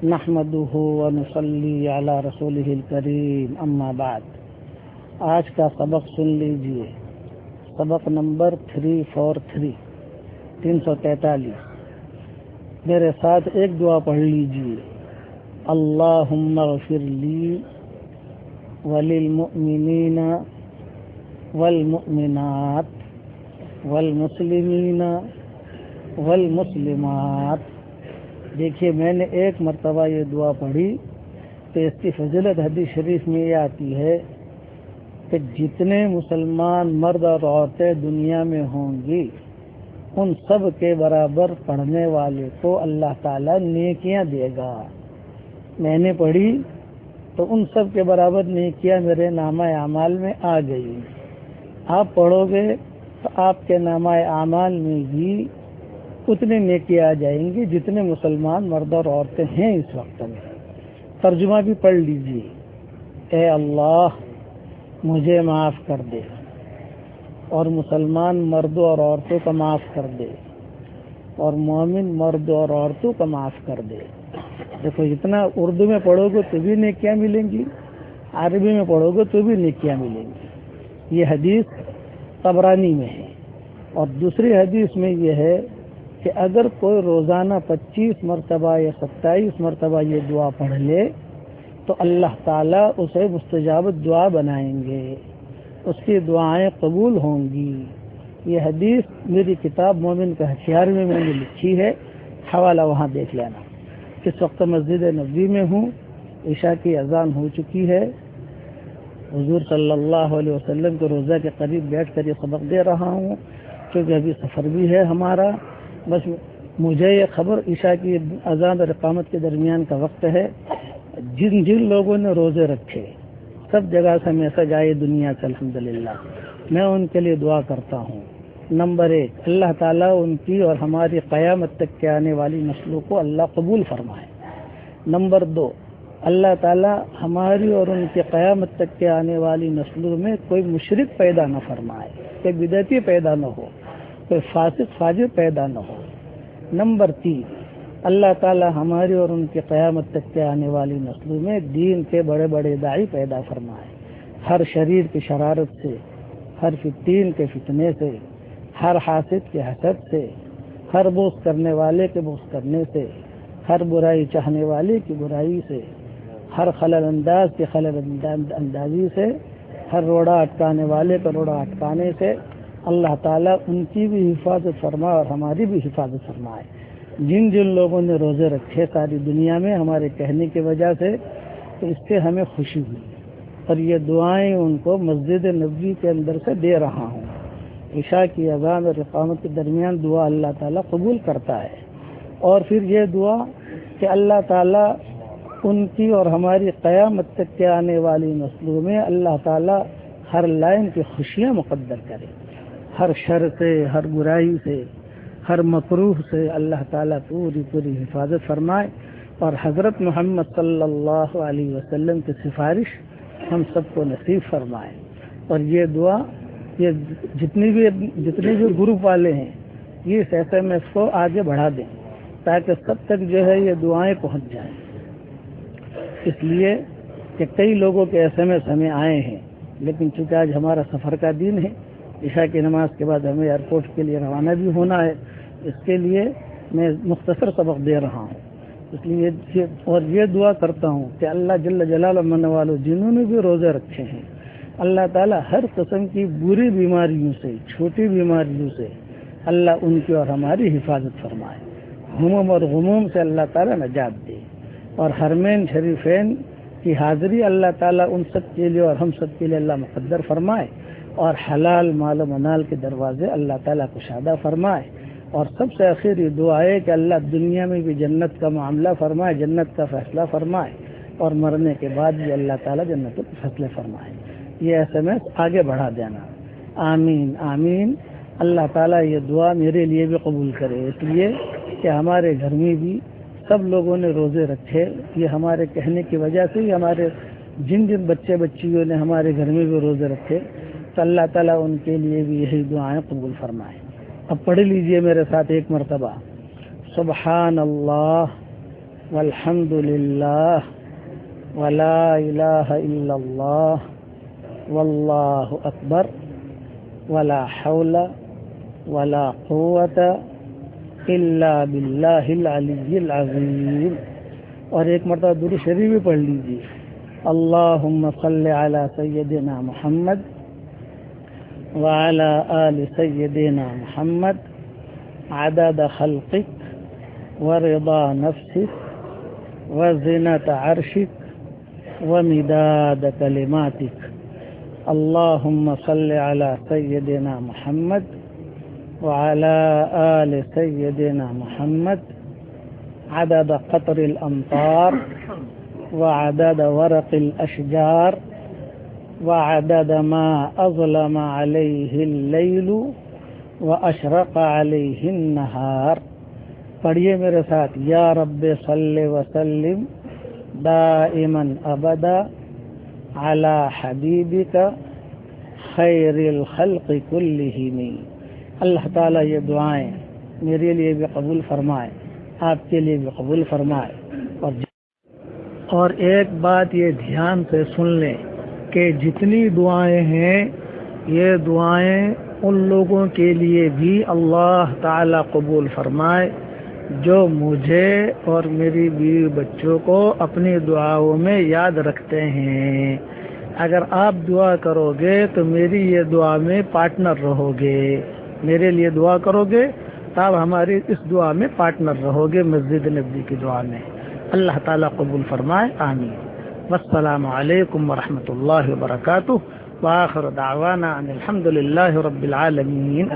نحمدہ ونصلی علی رسولہ الکریم اما بعد۔ آج کا سبق سن لیجئے، سبق نمبر 343 میرے ساتھ ایک دعا پڑھ لیجئے۔ اللہم اغفر لی وللمؤمنین والمؤمنات والمسلمین والمسلمات۔ دیکھیے، میں نے ایک مرتبہ یہ دعا پڑھی تو اس کی فضیلت حدیث شریف میں یہ آتی ہے کہ جتنے مسلمان مرد اور عورتیں دنیا میں ہوں گی ان سب کے برابر پڑھنے والے کو اللہ تعالیٰ نیکیاں دے گا۔ میں نے پڑھی تو ان سب کے برابر نیکیاں میرے نامہ اعمال میں آ گئی۔ آپ پڑھو گے تو آپ کے نامہ اعمال میں بھی اتنے نیکی آ جائیں گی جتنے مسلمان مرد اور عورتیں ہیں اس وقت میں۔ ترجمہ بھی پڑھ لیجیے۔ اے اللہ مجھے معاف کر دے اور مسلمان مردوں اور عورتوں کا معاف کر دے اور مومن مردوں اور عورتوں کا معاف کر دے۔ دیکھو، اتنا اردو میں پڑھو گے تو بھی نیکیاں ملیں گی، عربی میں پڑھو گے تو بھی نیکیاں ملیں گی۔ یہ حدیث طبرانی میں ہے۔ اور دوسری حدیث میں یہ ہے کہ اگر کوئی روزانہ 25 مرتبہ یا 27 مرتبہ یہ دعا پڑھ لے تو اللہ تعالیٰ اسے مستجاب دعا بنائیں گے، اس کی دعائیں قبول ہوں گی۔ یہ حدیث میری کتاب مومن کا ہتھیار میں نے لکھی ہے، حوالہ وہاں دیکھ لینا۔ اس وقت مسجد نبوی میں ہوں، عشاء کی اذان ہو چکی ہے۔ حضور صلی اللہ علیہ وسلم کے روضہ کے قریب بیٹھ کر یہ سبق دے رہا ہوں، کیونکہ ابھی سفر بھی ہے ہمارا۔ بس مجھے یہ خبر عشاء کی اذان اور اقامت کے درمیان کا وقت ہے، جن لوگوں نے روزے رکھے سب جگہ سے میسج آئے دنیا سے الحمدللہ، میں ان کے لیے دعا کرتا ہوں۔ نمبر 1، اللہ تعالیٰ ان کی اور ہماری قیامت تک کے آنے والی نسلوں کو اللہ قبول فرمائے۔ نمبر 2، اللہ تعالیٰ ہماری اور ان کی قیامت تک کے آنے والی نسلوں میں کوئی مشرک پیدا نہ فرمائے، کوئی بدعتی پیدا نہ ہو، کوئی فاسق فاجر پیدا نہ ہو۔ نمبر 3، اللہ تعالیٰ ہماری اور ان کی قیامت تک کے آنے والی نسلوں میں دین کے بڑے بڑے داعی پیدا فرمائے، ہر شریر کی شرارت سے، ہر فتین کے فتنے سے، ہر حاسد کے حسد سے، ہر بغض کرنے والے کے بغض کرنے سے، ہر برائی چاہنے والے کی برائی سے، ہر خلل انداز کے خلل اندازی سے، ہر روڑا اٹکانے والے کا روڑا اٹکانے سے اللہ تعالیٰ ان کی بھی حفاظت فرمائے اور ہماری بھی حفاظت فرمائے۔ جن لوگوں نے روزے رکھے ساری دنیا میں ہمارے کہنے کی وجہ سے، تو اس سے ہمیں خوشی ہوئی، اور یہ دعائیں ان کو مسجد نبوی کے اندر سے دے رہا ہوں۔ عشاء کی اذان اور اقامت کے درمیان دعا اللہ تعالیٰ قبول کرتا ہے۔ اور پھر یہ دعا کہ اللہ تعالیٰ ان کی اور ہماری قیامت تک کے آنے والی نسلوں میں اللہ تعالیٰ ہر لائن کی خوشیاں مقدر کرے، ہر شر سے، ہر برائی سے، ہر مکروہ سے اللہ تعالیٰ پوری حفاظت فرمائے، اور حضرت محمد صلی اللہ علیہ وسلم کی سفارش ہم سب کو نصیب فرمائے۔ اور یہ دعا یہ جتنے بھی گروپ والے ہیں یہ اس SMS کو آگے بڑھا دیں تاکہ سب تک جو ہے یہ دعائیں پہنچ جائیں۔ اس لیے کہ کئی لوگوں کے SMS ہمیں آئے ہیں، لیکن چونکہ آج ہمارا سفر کا دن ہے، عشاء کی نماز کے بعد ہمیں ایئرپورٹ کے لیے روانہ بھی ہونا ہے، اس کے لیے میں مختصر سبق دے رہا ہوں۔ اس لیے اور یہ دعا کرتا ہوں کہ اللہ جل جلالہ من والو جنہوں نے بھی روزے رکھے ہیں، اللہ تعالیٰ ہر قسم کی بری بیماریوں سے، چھوٹی بیماریوں سے اللہ ان کی اور ہماری حفاظت فرمائے، ہموم اور غموم سے اللہ تعالیٰ نجات دے، اور حرمین شریفین کی حاضری اللہ تعالیٰ ان سب کے لیے اور ہم سب کے لیے اللہ مقدر فرمائے، اور حلال مال و منال کے دروازے اللہ تعالیٰ کشادہ فرمائے۔ اور سب سے آخر یہ دعا ہے کہ اللہ دنیا میں بھی جنت کا معاملہ فرمائے، جنت کا فیصلہ فرمائے، اور مرنے کے بعد بھی اللہ تعالیٰ جنت کے فیصلے فرمائے۔ یہ SMS آگے بڑھا دینا۔ آمین آمین۔ اللہ تعالیٰ یہ دعا میرے لیے بھی قبول کرے، اس لیے کہ ہمارے گھر میں بھی سب لوگوں نے روزے رکھے، یہ ہمارے کہنے کی وجہ سے ہی ہمارے جن بچے بچیوں نے ہمارے گھر میں بھی روزے رکھے، تو اللہ تعالیٰ ان کے لیے بھی یہی دعائیں قبول فرمائے۔ اب پڑھ لیجئے میرے ساتھ ایک مرتبہ، سبحان اللہ والحمد للہ ولا الہ الا اللہ واللہ اکبر ولا حول ولا قوت الا باللہ العلی العظیم. اور ایک مرتبہ درود شریف بھی پڑھ لیجیے. اللہم صلی علی سیدنا محمد وعلی آل سیدنا محمد عدد خلقک ورضا نفسک وزنة عرشک ومداد کلماتک. اللہم صلی علی سیدنا محمد وعلى آل سيدنا محمد عدد قطر الأمطار وعدد ورق الأشجار وعدد ما أظلم عليه الليل وأشرق عليه النهار. پڑھیے میرے ساتھ. یا رب صل وسلم دائما ابدا على حبیبک خیر الخلق كلهم. اللہ تعالیٰ یہ دعائیں میرے لیے بھی قبول فرمائے, آپ کے لیے بھی قبول فرمائے. اور ایک بات یہ دھیان سے سن لیں کہ جتنی دعائیں ہیں یہ دعائیں ان لوگوں کے لیے بھی اللہ تعالیٰ قبول فرمائے جو مجھے اور میری بیوی بچوں کو اپنی دعاؤں میں یاد رکھتے ہیں. اگر آپ دعا کرو گے تو میری یہ دعا میں پارٹنر رہو گے. میرے لیے دعا کرو گے تو آپ ہماری اس دعا میں پارٹنر رہو گے, مسجد نبوی کی دعا میں. اللہ تعالیٰ قبول فرمائے, آمین. والسلام علیکم ورحمۃ اللہ وبرکاتہ. وآخر دعوانا ان الحمد للہ رب العالمین.